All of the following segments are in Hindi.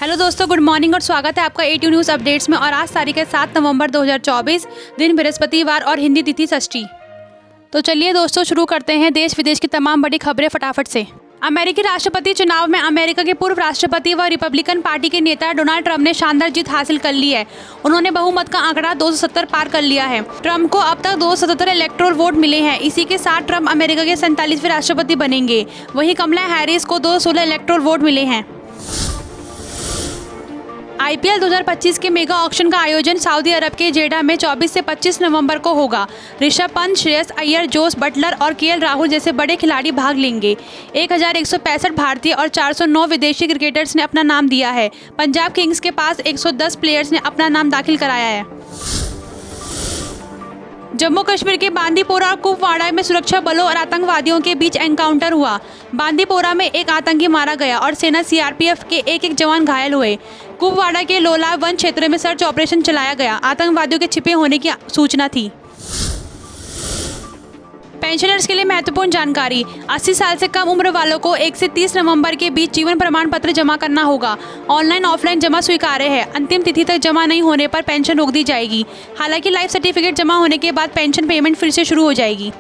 हेलो दोस्तों, गुड मॉर्निंग और स्वागत है आपका A2 न्यूज़ अपडेट्स में। और आज तारीख है 7 नवंबर 2024, दिन बृहस्पतिवार और हिंदी तिथि षष्ठी। तो चलिए दोस्तों शुरू करते हैं देश विदेश की तमाम बड़ी खबरें फटाफट से। अमेरिकी राष्ट्रपति चुनाव में अमेरिका के पूर्व राष्ट्रपति व रिपब्लिकन पार्टी के नेता डोनाल्ड ट्रंप ने शानदार जीत हासिल कर ली है। उन्होंने बहुमत का आंकड़ा 270 पार कर लिया है। ट्रंप को अब तक 277 इलेक्टोरल वोट मिले हैं। इसी के साथ ट्रंप अमेरिका के 47वें राष्ट्रपति बनेंगे। वहीं कमला हैरिस को 216 इलेक्टोरल वोट मिले हैं। IPL 2025 के मेगा ऑक्शन का आयोजन सऊदी अरब के जेडा में 24 से 25 नवंबर को होगा। ऋषभ पंत, श्रेयस अय्यर, जोस बटलर और KL राहुल जैसे बड़े खिलाड़ी भाग लेंगे। 1165 भारतीय और 409 विदेशी क्रिकेटर्स ने अपना नाम दिया है। पंजाब किंग्स के पास 110 प्लेयर्स ने अपना नाम दाखिल कराया है। जम्मू कश्मीर के बांदीपोरा और कुपवाड़ा में सुरक्षा बलों और आतंकवादियों के बीच एनकाउंटर हुआ। बांदीपोरा में एक आतंकी मारा गया और सेना CRPF के एक जवान घायल हुए। कुपवाड़ा के लोला वन क्षेत्र में सर्च ऑपरेशन चलाया गया। आतंकवादियों के छिपे होने की सूचना थी। पेंशनर्स के लिए महत्वपूर्ण जानकारी। 80 साल से कम उम्र वालों को 1 से 30 नवंबर के बीच जीवन प्रमाण पत्र जमा करना होगा। ऑनलाइन ऑफलाइन जमा स्वीकार्य है। अंतिम तिथि तक जमा नहीं होने पर पेंशन रोक दी जाएगी। हालांकि लाइफ सर्टिफिकेट जमा होने के बाद पेंशन पेमेंट फिर से शुरू हो जाएगी।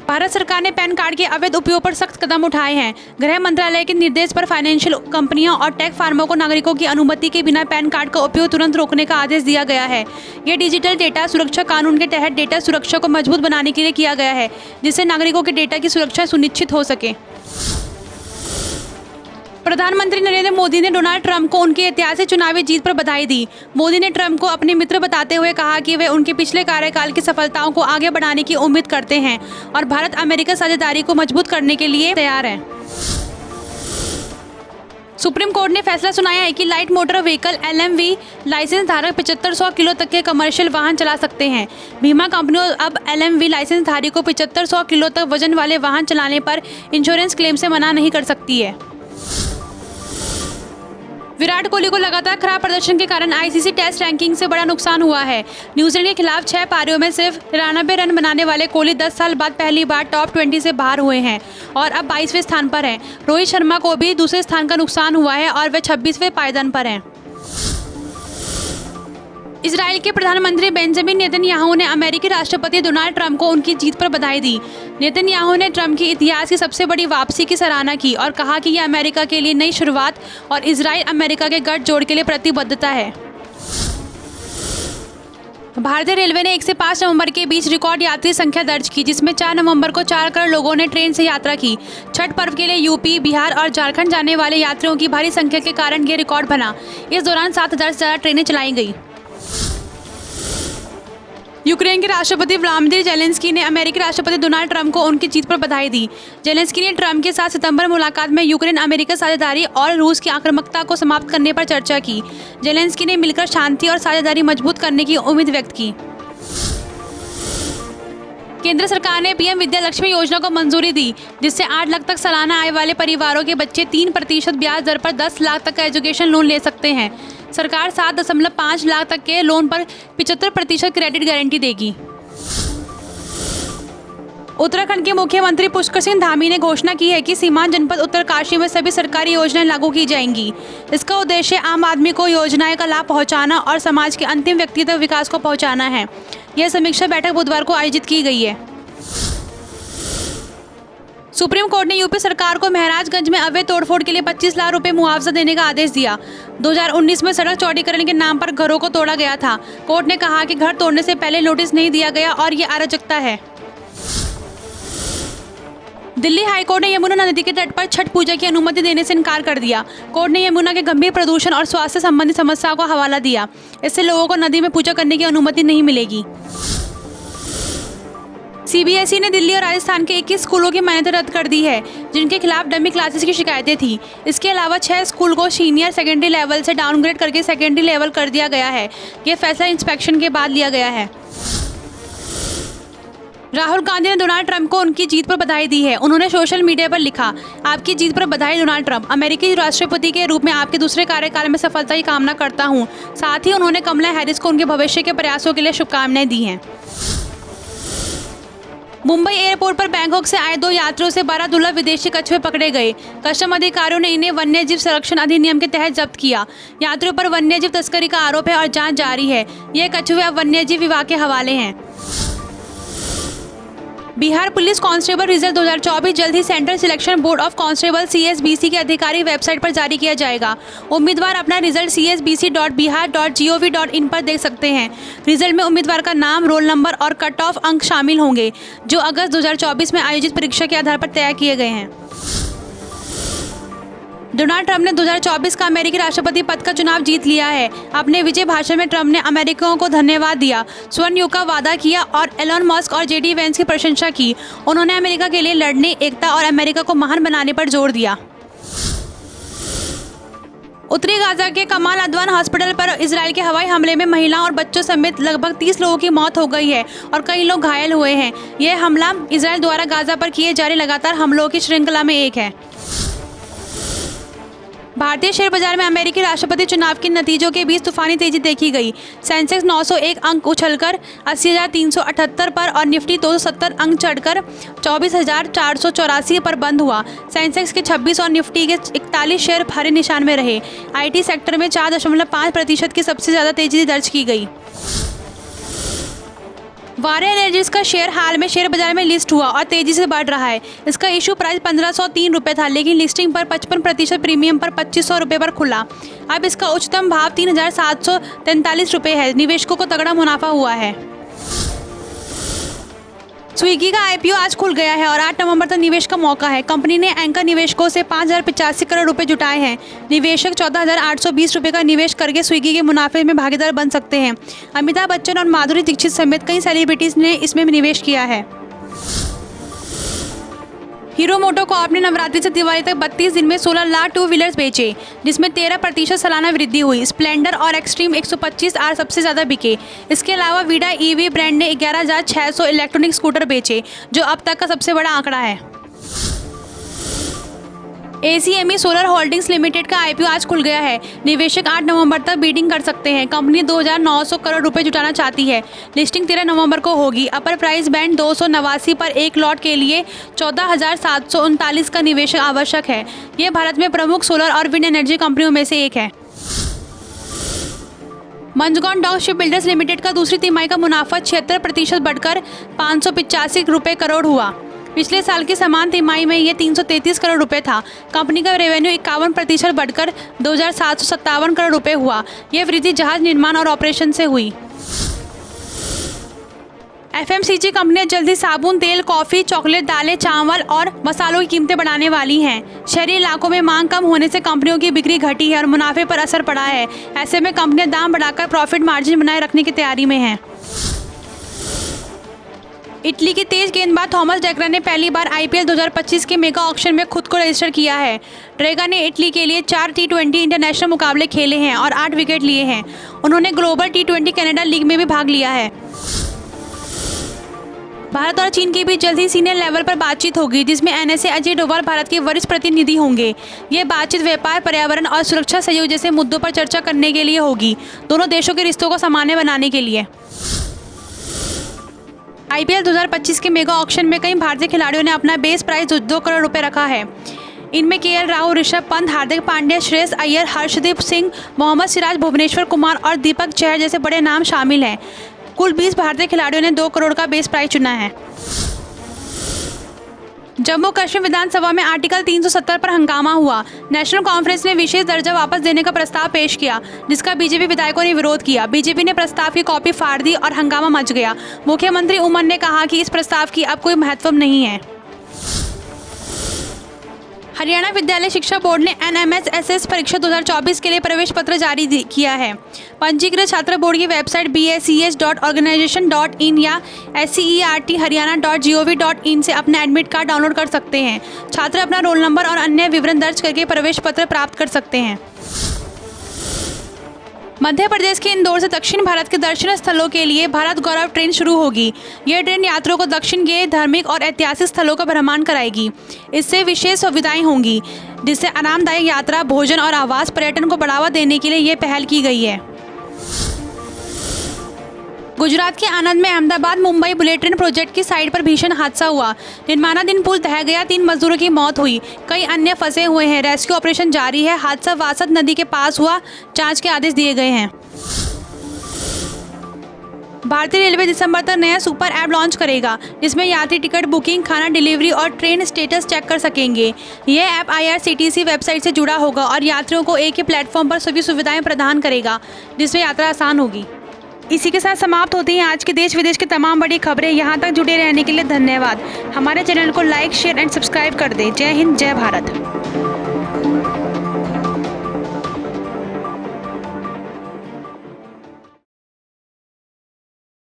भारत सरकार ने पैन कार्ड के अवैध उपयोग पर सख्त कदम उठाए हैं। गृह मंत्रालय के निर्देश पर फाइनेंशियल कंपनियों और टेक फार्मों को नागरिकों की अनुमति के बिना पैन कार्ड का उपयोग तुरंत रोकने का आदेश दिया गया है। यह डिजिटल डेटा सुरक्षा कानून के तहत डेटा सुरक्षा को मजबूत बनाने के लिए किया गया है, जिससे नागरिकों के डेटा की सुरक्षा सुनिश्चित हो सके। प्रधानमंत्री नरेंद्र मोदी ने डोनाल्ड ट्रंप को उनकी ऐतिहासिक चुनावी जीत पर बधाई दी। मोदी ने ट्रंप को अपने मित्र बताते हुए कहा कि वे उनके पिछले कार्यकाल की सफलताओं को आगे बढ़ाने की उम्मीद करते हैं और भारत अमेरिका साझेदारी को मजबूत करने के लिए तैयार हैं। सुप्रीम कोर्ट ने फैसला सुनाया है कि light motor vehicle LMV licence धारक 7500 किलो तक के कमर्शियल वाहन चला सकते हैं। बीमा कंपनियों अब LMV लाइसेंस धारी को 7500 किलो तक वजन वाले वाहन चलाने पर इंश्योरेंस क्लेम से मना नहीं कर सकती है। विराट कोहली को लगातार खराब प्रदर्शन के कारण ICC टेस्ट रैंकिंग से बड़ा नुकसान हुआ है। न्यूजीलैंड के खिलाफ 6 पारियों में सिर्फ 93 रन बनाने वाले कोहली 10 साल बाद पहली बार टॉप 20 से बाहर हुए हैं और अब 22वें स्थान पर हैं। रोहित शर्मा को भी दूसरे स्थान का नुकसान हुआ है और वे 26वें पायदान पर हैं। इजराइल के प्रधानमंत्री बेंजामिन नेतन्याहू ने अमेरिकी राष्ट्रपति डोनाल्ड ट्रंप को उनकी जीत पर बधाई दी। नेतन्याहू ने ट्रंप की इतिहास की सबसे बड़ी वापसी की सराहना की और कहा कि यह अमेरिका के लिए नई शुरुआत और इजराइल अमेरिका के गठजोड़ के लिए प्रतिबद्धता है। भारतीय रेलवे ने 1 से 5 नवंबर के बीच रिकॉर्ड यात्री संख्या दर्ज की, जिसमें 4 नवंबर को 4 करोड़ लोगों ने ट्रेन से यात्रा की। छठ पर्व के लिए यूपी, बिहार और झारखंड जाने वाले यात्रियों की भारी संख्या के कारण ये रिकॉर्ड बना। इस दौरान 7000 से ज़्यादा ट्रेनें चलाई गई। यूक्रेन के राष्ट्रपति व्लादिमीर जेलेंस्की ने अमेरिकी राष्ट्रपति डोनाल्ड ट्रंप को उनकी जीत पर बधाई दी। जेलेंस्की ने ट्रंप के साथ सितंबर मुलाकात में यूक्रेन अमेरिका साझेदारी और रूस की आक्रामकता को समाप्त करने पर चर्चा की। जेलेंस्की ने मिलकर शांति और साझेदारी मजबूत करने की उम्मीद व्यक्त की। केंद्र सरकार ने PM विद्या लक्ष्मी योजना को मंजूरी दी, जिससे 8 लाख तक सालाना आय वाले परिवारों के बच्चे 3% ब्याज दर पर 10 लाख तक का एजुकेशन लोन ले सकते हैं। सरकार 7.5 लाख तक के लोन पर 75% क्रेडिट गारंटी देगी। उत्तराखंड के मुख्यमंत्री पुष्कर सिंह धामी ने घोषणा की है कि सीमांत जनपद उत्तरकाशी में सभी सरकारी योजनाएं लागू की जाएंगी। इसका उद्देश्य आम आदमी को योजनाएं का लाभ पहुंचाना और समाज के अंतिम व्यक्ति तक विकास को पहुंचाना है। यह समीक्षा बैठक बुधवार को आयोजित की गई है। सुप्रीम कोर्ट ने यूपी सरकार को महाराजगंज में अवैध तोड़फोड़ के लिए 25 लाख रुपए मुआवजा देने का आदेश दिया। 2019 में सड़क चौड़ीकरण के नाम पर घरों को तोड़ा गया था। कोर्ट ने कहा कि घर तोड़ने से पहले नोटिस नहीं दिया गया और ये अराजकता है। दिल्ली हाईकोर्ट ने यमुना नदी के तट पर छठ पूजा की अनुमति देने से इनकार कर दिया। कोर्ट ने यमुना के गंभीर प्रदूषण और स्वास्थ्य संबंधी समस्याओं का हवाला दिया। इससे लोगों को नदी में पूजा करने की अनुमति नहीं मिलेगी। CBSE ने दिल्ली और राजस्थान के 21 स्कूलों की मान्यता रद्द कर दी है, जिनके खिलाफ डमी क्लासेस की शिकायतें थी। इसके अलावा 6 स्कूल को सीनियर सेकेंडरी लेवल से डाउनग्रेड करके सेकेंडरी लेवल कर दिया गया है। यह फैसला इंस्पेक्शन के बाद लिया गया है। राहुल गांधी ने डोनाल्ड ट्रंप को उनकी जीत पर बधाई दी है। उन्होंने सोशल मीडिया पर लिखा, आपकी जीत पर बधाई डोनाल्ड ट्रंप। अमेरिकी राष्ट्रपति के रूप में आपके दूसरे कार्यकाल में सफलता की कामना करता हूं। साथ ही उन्होंने कमला हैरिस को उनके भविष्य के प्रयासों के लिए शुभकामनाएं दी हैं। मुंबई एयरपोर्ट पर बैंकॉक से आए 2 यात्रियों से 12 दुर्लभ विदेशी कछुए पकड़े गए। कस्टम अधिकारियों ने इन्हें वन्यजीव संरक्षण अधिनियम के तहत जब्त किया। यात्रियों पर वन्यजीव तस्करी का आरोप है और जांच जारी है। ये कछुए अब वन्यजीव विभाग के हवाले हैं। बिहार पुलिस कांस्टेबल रिजल्ट 2024 जल्द ही central selection board of constable CSBC की आधिकारिक वेबसाइट पर जारी किया जाएगा। उम्मीदवार अपना रिजल्ट csbc.bihar.gov.in पर देख सकते हैं। रिजल्ट में उम्मीदवार का नाम, रोल नंबर और कट ऑफ अंक शामिल होंगे, जो अगस्त 2024 में आयोजित परीक्षा के आधार पर तय किए गए हैं। डोनाल्ड ट्रंप ने 2024 का अमेरिकी राष्ट्रपति पद का चुनाव जीत लिया है। अपने विजय भाषण में ट्रंप ने अमेरिकियों को धन्यवाद दिया, स्वर्ण युग का वादा किया और एलन मस्क और JD वेंस की प्रशंसा की। उन्होंने अमेरिका के लिए लड़ने, एकता और अमेरिका को महान बनाने पर जोर दिया। उत्तरी गाजा के कमाल अदवान हॉस्पिटल पर इजराइल के हवाई हमले में महिलाओं और बच्चों समेत लगभग 30 लोगों की मौत हो गई है और कई लोग घायल हुए हैं। यह हमला इजराइल द्वारा गाजा पर किए जा रहे लगातार हमलों की श्रृंखला में एक है। भारतीय शेयर बाजार में अमेरिकी राष्ट्रपति चुनाव के नतीजों के बीच तूफानी तेजी देखी गई। सेंसेक्स 901 अंक उछलकर 80,378 पर और निफ्टी 270 अंक चढ़कर 24,484 पर बंद हुआ। सेंसेक्स के 26 और निफ्टी के 41 शेयर हरे निशान में रहे। IT सेक्टर में 4.5% की सबसे ज़्यादा तेजी दर्ज की गई। वारे एनर्जीज का शेयर हाल में शेयर बाजार में लिस्ट हुआ और तेजी से बढ़ रहा है। इसका इशू प्राइस 1503 रुपये था, लेकिन लिस्टिंग पर 55% प्रीमियम पर 2500 रुपये पर खुला। अब इसका उच्चतम भाव 3743 रुपये है। निवेशकों को तगड़ा मुनाफा हुआ है। स्विगी का IPO आज खुल गया है और 8 नवंबर तक निवेश का मौका है। कंपनी ने एंकर निवेशकों से 5085 करोड़ रुपए जुटाए हैं। निवेशक 14,820 रुपये का निवेश करके स्विगी के मुनाफे में भागीदार बन सकते हैं। अमिताभ बच्चन और माधुरी दीक्षित समेत कई सेलिब्रिटीज ने इसमें निवेश किया है। हीरो मोटोकॉर्प ने नवरात्रि से दिवाली तक 32 दिन में 16 लाख 2 व्हीलर्स बेचे, जिसमें 13% सालाना वृद्धि हुई। स्प्लेंडर और एक्सट्रीम 125R सबसे ज़्यादा बिके। इसके अलावा वीडा EV ब्रांड ने 11,600 इलेक्ट्रॉनिक स्कूटर बेचे, जो अब तक का सबसे बड़ा आंकड़ा है। ACME सोलर होल्डिंग्स लिमिटेड का IPO आज खुल गया है। निवेशक 8 नवंबर तक बीडिंग कर सकते हैं। कंपनी 2,900 करोड़ रुपए जुटाना चाहती है। लिस्टिंग 13 नवंबर को होगी। अपर प्राइस बैंड 289 पर एक लॉट के लिए 14,739 का निवेशक आवश्यक है। यह भारत में प्रमुख सोलर और विंड एनर्जी कंपनियों में से एक है। मंजगौन डॉक शिप बिल्डर्स लिमिटेड का दूसरी तिमाही का मुनाफा 76% बढ़कर 585 रुपये करोड़ हुआ। पिछले साल की समान तिमाही में ये 333 करोड़ रुपए था। कंपनी का रेवेन्यू 51% बढ़कर 2,757 करोड़ रुपए हुआ। यह वृद्धि जहाज निर्माण और ऑपरेशन से हुई। FMCG कंपनियां जल्दी साबुन, तेल, कॉफ़ी, चॉकलेट, दालें, चावल और मसालों की कीमतें बढ़ाने वाली हैं। शहरी इलाकों में मांग कम होने से कंपनियों की बिक्री घटी है और मुनाफे पर असर पड़ा है। ऐसे में कंपनियां दाम बढ़ाकर प्रॉफिट मार्जिन बनाए रखने की तैयारी में हैं। इटली के तेज गेंदबाज थॉमस ड्रेगा ने पहली बार IPL 2025 के मेगा ऑक्शन में खुद को रजिस्टर किया है। ड्रेगा ने इटली के लिए 4 T20 इंटरनेशनल मुकाबले खेले हैं और 8 विकेट लिए हैं। उन्होंने ग्लोबल T20 कनाडा लीग में भी भाग लिया है। भारत और चीन के बीच जल्द ही सीनियर लेवल पर बातचीत होगी, जिसमें NSA अजय डोभाल भारत के वरिष्ठ प्रतिनिधि होंगे। ये बातचीत व्यापार, पर्यावरण और सुरक्षा सहयोग जैसे मुद्दों पर चर्चा करने के लिए होगी, दोनों देशों के रिश्तों को सामान्य बनाने के लिए। IPL 2025 के मेगा ऑक्शन में कई भारतीय खिलाड़ियों ने अपना बेस प्राइस 2 करोड़ रुपए रखा है। इनमें KL राहुल, ऋषभ पंत, हार्दिक पांड्या, श्रेयस अय्यर, हर्षदीप सिंह, मोहम्मद सिराज, भुवनेश्वर कुमार और दीपक चहर जैसे बड़े नाम शामिल हैं। कुल 20 भारतीय खिलाड़ियों ने 2 करोड़ का बेस प्राइस चुना है। जम्मू कश्मीर विधानसभा में आर्टिकल 370 पर हंगामा हुआ। नेशनल कॉन्फ्रेंस ने विशेष दर्जा वापस देने का प्रस्ताव पेश किया, जिसका बीजेपी विधायकों ने विरोध किया। बीजेपी ने प्रस्ताव की कॉपी फाड़ दी और हंगामा मच गया। मुख्यमंत्री उमन ने कहा कि इस प्रस्ताव की अब कोई महत्व नहीं है। हरियाणा विद्यालय शिक्षा बोर्ड ने NMSSS परीक्षा 2024 के लिए प्रवेश पत्र जारी किया है। पंजीकृत छात्र बोर्ड की वेबसाइट bscs.organisation.in या scert.haryana.gov.in से अपना एडमिट कार्ड डाउनलोड कर सकते हैं। छात्र अपना रोल नंबर और अन्य विवरण दर्ज करके प्रवेश पत्र प्राप्त कर सकते हैं। मध्य प्रदेश के इंदौर से दक्षिण भारत के दर्शनीय स्थलों के लिए भारत गौरव ट्रेन शुरू होगी। यह ट्रेन यात्रियों को दक्षिण के धार्मिक और ऐतिहासिक स्थलों का भ्रमण कराएगी। इससे विशेष सुविधाएं होंगी, जिससे आरामदायक यात्रा, भोजन और आवास पर्यटन को बढ़ावा देने के लिए यह पहल की गई है। गुजरात के आनंद में Ahmedabad Mumbai bullet train project की साइट पर भीषण हादसा हुआ। निर्माणाधीन पुल ढह गया, 3 मजदूरों की मौत हुई, कई अन्य फंसे हुए हैं। रेस्क्यू ऑपरेशन जारी है। हादसा वासद नदी के पास हुआ, जांच के आदेश दिए गए हैं। भारतीय रेलवे दिसंबर तक नया सुपर ऐप लॉन्च करेगा, जिसमें यात्री टिकट बुकिंग, खाना डिलीवरी और ट्रेन स्टेटस चेक कर सकेंगे। यह ऐप IRCTC वेबसाइट से जुड़ा होगा और यात्रियों को एक ही प्लेटफॉर्म पर सभी सुविधाएं प्रदान करेगा, जिससे यात्रा आसान होगी। इसी के साथ समाप्त होती हैं आज के देश विदेश की तमाम बड़ी खबरें। यहाँ तक जुड़े रहने के लिए धन्यवाद। हमारे चैनल को लाइक, शेयर एंड सब्सक्राइब कर दें। जय हिंद, जय भारत।